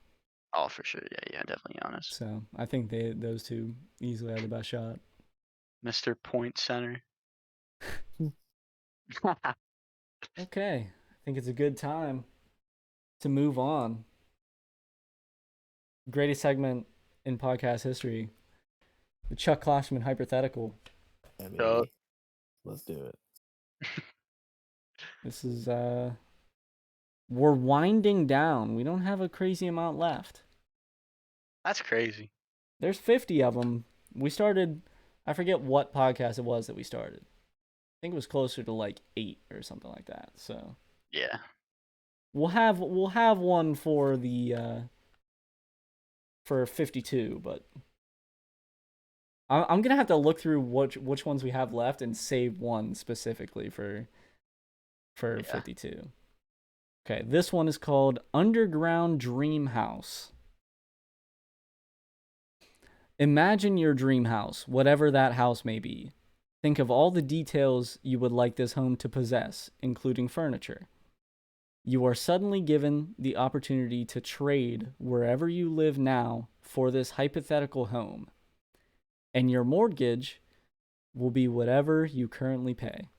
Oh, for sure. Yeah, definitely honest. So I think those two easily have the best shot. Mr. Point Center. Okay. I think it's a good time to move on. Greatest segment in podcast history. The Chuck Klosterman hypothetical. Yeah, baby. So- Let's do it. This is we're winding down. We don't have a crazy amount left. That's crazy. There's 50 of them. We started, I forget what podcast it was that we started. I think it was closer to like 8 or something like that. So Yeah. we'll have one for the for 52, but I'm gonna have to look through which ones we have left and save one specifically for 52. Okay, this one is called Underground Dream House. Imagine your dream house, whatever that house may be. Think of all the details you would like this home to possess, including furniture. You are suddenly given the opportunity to trade wherever you live now for this hypothetical home, and your mortgage will be whatever you currently pay.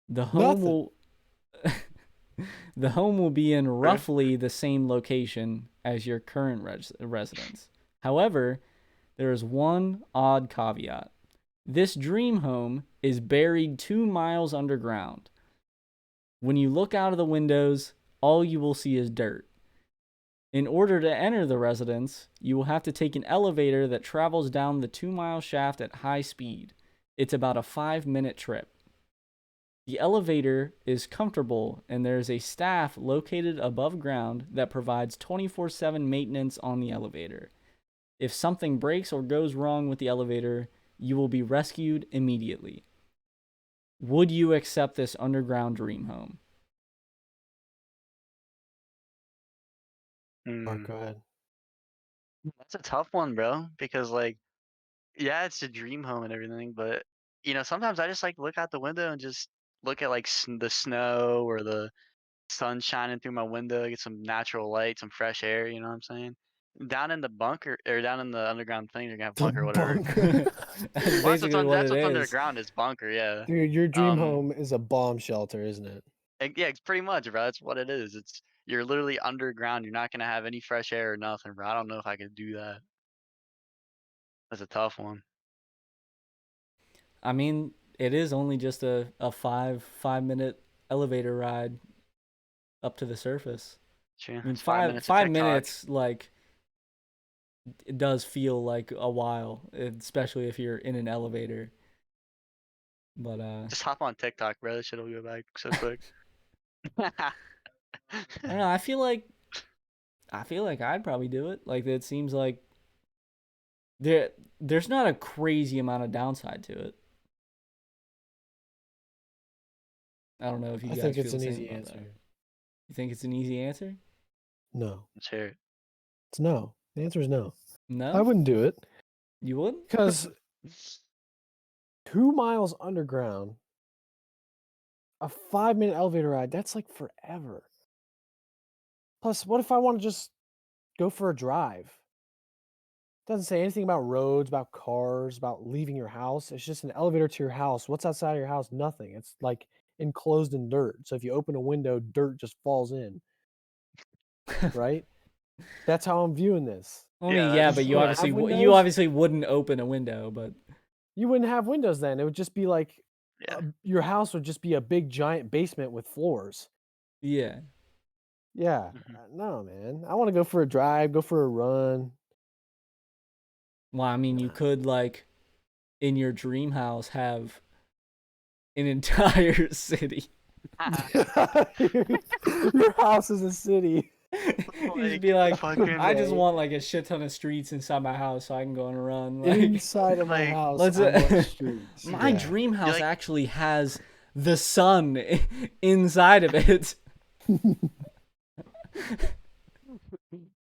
The home will the home will be in roughly the same location as your current residence. However, there is one odd caveat. This dream home is buried 2 miles underground. When you look out of the windows, all you will see is dirt. In order to enter the residence, you will have to take an elevator that travels down the 2-mile shaft at high speed. It's about a 5-minute trip. The elevator is comfortable, and there is a staff located above ground that provides 24/7 maintenance on the elevator. If something breaks or goes wrong with the elevator, you will be rescued immediately. Would you accept this underground dream home? Mark, go ahead. That's a tough one, bro. Because yeah, it's a dream home and everything, but sometimes I just like to look out the window and just look at like the snow or the sun shining through my window, get some natural light, some fresh air. You know what I'm saying? Down in the bunker or down in the underground thing, you're gonna have bunker or whatever. That's Well, basically what that's it what's is. underground is bunker, yeah. Dude, your dream home is a bomb shelter, isn't it? Yeah, it's pretty much, bro. That's what it is. You're literally underground. You're not gonna have any fresh air or nothing, bro. I don't know if I could do that. That's a tough one. I mean, it is only just a 5-minute elevator ride up to the surface. Sure. I mean, It's 5 minutes. of 5 TikTok. minutes, like, it does feel like a while, especially if you're in an elevator. But Just hop on TikTok, bro. That shit'll go back so quick. I don't know. I feel like I'd probably do it. Like it seems like there's not a crazy amount of downside to it. I don't know if you I guys think feel it's the an same easy about answer. that. You think it's an easy answer? No, Let's hear it. it's no. The answer is no. I No, wouldn't do it you wouldn't. because 2 miles underground, a 5-minute elevator ride, that's like forever. Plus, what if I want to just go for a drive? Doesn't say anything about roads, about cars, about leaving your house. It's just an elevator to your house. What's outside of your house? Nothing. It's like enclosed in dirt. So if you open a window, dirt just falls in, right? That's how I'm viewing this. I mean, yeah, but You you don't have you windows? obviously wouldn't open a window, but You wouldn't have windows then. It would just be like Yeah. your house would just be a big giant basement with floors. yeah. Yeah. Mhm. No, man. I want to go for a drive, go for a run. Well, I mean, you Nah. could like in your dream house have an entire city. Your house is a city. You should be like, fucking I just Right. want like a shit ton of streets inside my house so I can go on a run. Like, Inside of my like, house, let's. I want streets. My Yeah. dream house like- actually has the sun inside of it.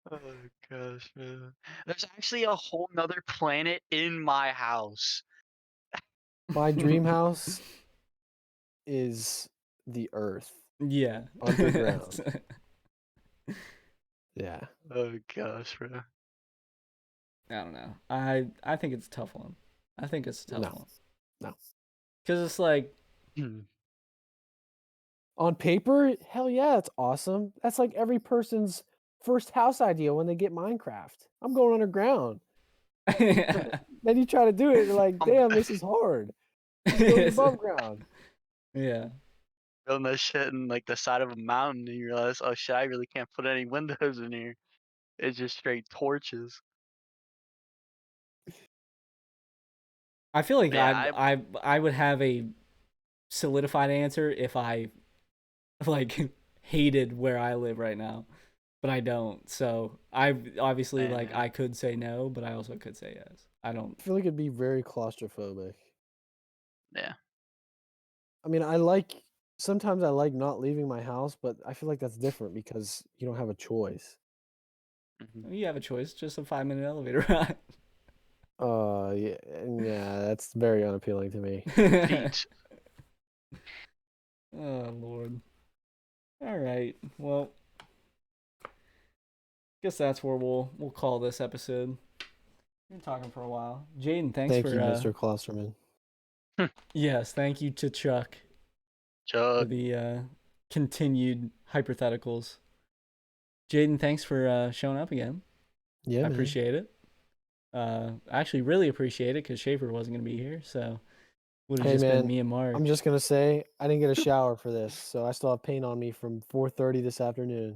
Oh gosh, man. There's actually a whole nother planet in my house. My dream house is the Earth Yeah. underground. Yeah. Oh gosh, bro. I don't know. I think it's a tough one. I think it's a tough No. one. No. Because it's like, On paper, hell yeah, it's awesome. That's like every person's first house idea when they get Minecraft. I'm going underground. Then you try to do it, you're like, damn, this is hard. Go above ground. yeah. Building that shit in like the side of a mountain, and you realize, oh shit, I really can't put any windows in here. It's just straight torches. I feel like Yeah, I would have a solidified answer if I like hated where I live right now, but I don't. So I obviously like Man. I could say no, but I also could say yes. I don't. I feel like it'd be very claustrophobic. Yeah. I mean, sometimes I like not leaving my house, but I feel like that's different because you don't have a choice. Mhm. You have a choice, just a 5-minute elevator ride. Yeah, that's very unappealing to me. Beach. Oh Lord. All right. Well, guess that's where we'll call this episode. We've been talking for a while. Jayden, thanks Thank for you, Mr. Klosterman. yes, thank you to Chuck for Chuck. the continued hypotheticals. Jayden, thanks for showing up again. Yeah, I man. appreciate it. Actually, really appreciate it because Shaffer wasn't gonna be here, so would have Hey, just been man, me and Mark. I'm just gonna say I didn't get a shower for this, so I still have paint on me from 4:30 this afternoon.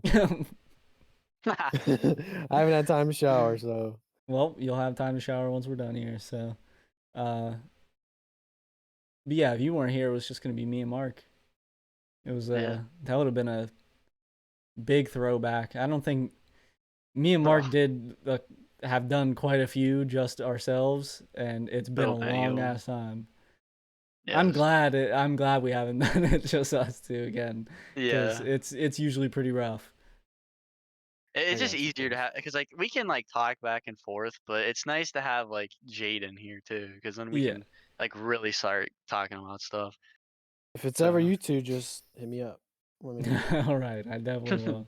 I haven't had time to shower, so Well, you'll have time to shower once we're done here. So, but yeah, if you weren't here, it was just gonna be me and Mark. It was Yeah. that would have been a big throwback. I don't think me and Mark Ugh. did have done quite a few just ourselves, and it's been So a many of long 'em. ass time. Yes. I'm glad we haven't done it just us two again, because Yeah. it's usually pretty rough. It's I just got you, easier to boys. have because like we can like talk back and forth, but it's nice to have like Jayden here too, because then we Yeah. can like really start talking about stuff. If it's So ever you two, just hit me up. Let me know. All right, I definitely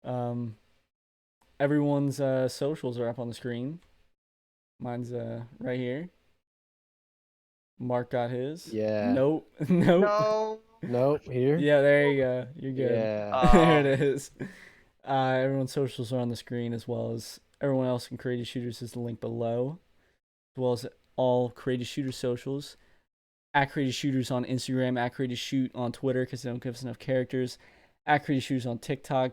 will. Everyone's socials are up on the screen. Mine's right here. Mark got his. Yeah. Nope. Nope. no. Nope. Here. Yeah, there you go. You're good. Yeah. There it is. Everyone's socials are on the screen, as well as everyone else in Creative Shooters is the link below, as well as all Creative Shooters socials. At Creative Shooters on Instagram, at Creative Shoot on Twitter, because they don't give us enough characters. At Creative Shooters on TikTok,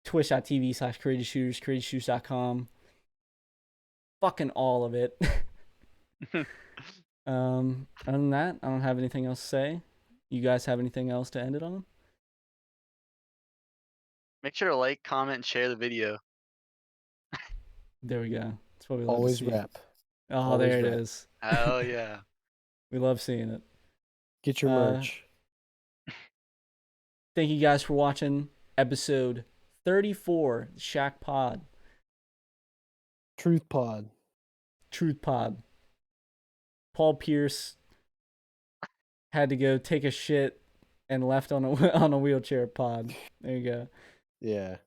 twitch.tv/Creative Shooters, creativeshooters.com. Fucking all of it. Other than that, I don't have anything else to say. You guys have anything else to end it on? Make sure to like, comment, and share the video. There we go. That's what we love Always to see. rep. Oh, Always there it rep. is. Hell yeah. We love seeing it. Get your merch. Thank you guys for watching episode 34, Shaq Pod. Truth Pod. Truth Pod. Paul Pierce had to go take a shit and left on a on a wheelchair pod. There you go. Yeah.